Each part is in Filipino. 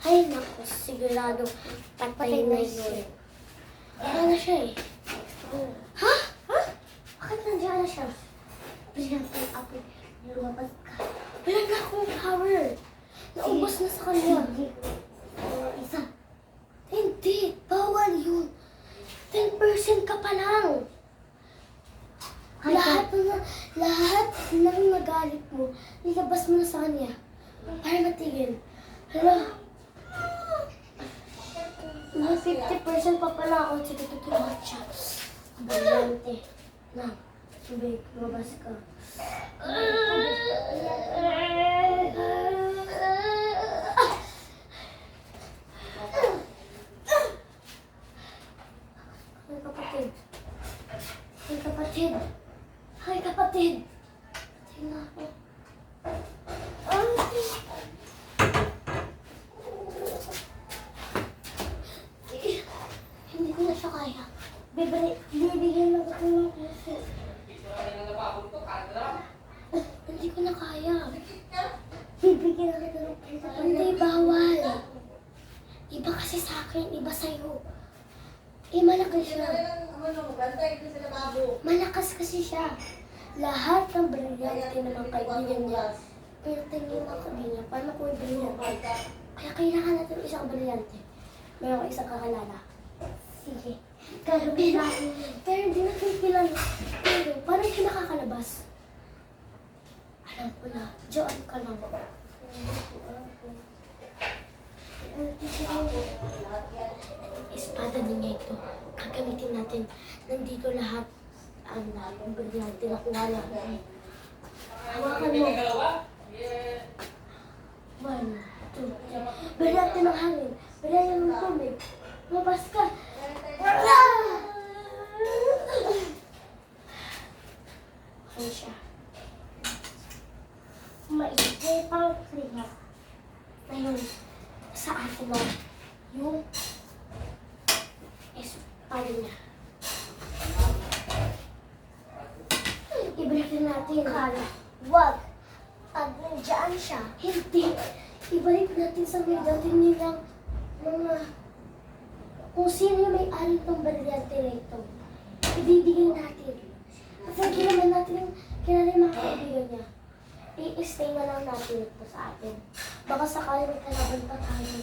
Ay, naku, sigurado patay na yun. Wala na siya eh. Ha? Ha? Bakit nandiyan na siya? Brillante apple. Lumabas ka. Wala na akong power. Naubos na sa kanya. Isa. Hindi. Bawal yun. 10% ka pa lang. Lahat ng nagalit mo, nilabas mo na sa kanya. Para matigil. Hala. May 50% pa pala ako. Sige, tutulungan siya. Brillante. Na, tubig. Lumabas ka. Ay, kapatid. Ay, kapatid. Ay, kapatid. Tingnan ako. Hindi ko na siya kaya. Bibigyan lang ako ng puso. Hindi ko na kaya. Bibigyan lang ako ng puso. Hindi, bawal. Iba kasi sa akin, iba sa'yo. Eh, malakas siya. Malakas kasi siya. Lahat ng brilyante naman kaibigan niya. Pero tingin ang sabi niya, paano ko yung brilyante? Kaya kailangan natin isang brilyante. Meron ko isang kakilala. Sige. Pero di natin kilala. Pero, paano siya nakakalabas? Alam ko na. Diyan ka lang. Espada niya ito. Gagamitin natin. Nandito lahat ang brilyante na kuha natin. Hawakan mo. 1, 2, 3. Brilyante ng hangin. Brilyante ng tubig. Mabas ka. Ano siya? Maisipang kriya. Ngayon, sa atin mo, yung espada niya. Ibalik na natin. Kala, wag. Pag nandiyan siya, hindi. Ibalik natin sa may dati nilang mga kung sino yung may-ari ng brilyante na ito. Ibibigay natin. Kasi kailangan natin yung kilala yung mga kaibigan niya. I-stay na lang natin ito sa atin. Baka sakali may kalaban pa tayo.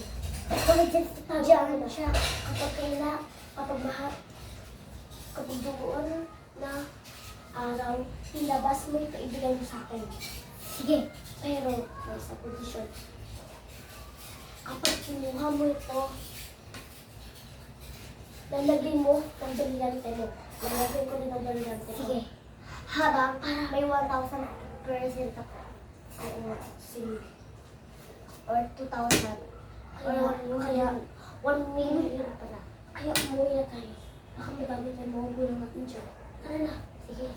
Bakit dyan na siya kapag duguan na araw, ilabas mo ito, ibigay mo sa akin. Sige, pero nasa posisyon. Kapag kinuha mo ito, lalagyan mo ng brilyante mo. Lalagyan ko rin ng brilyante mo. Sige. Habang may 1,000% ako. Oo, sige. Or 2,000. Kaya 1 million pala. Kaya umuwi na tayo. Baka madami tayo magugulang natin dyan. Tara na. Sige.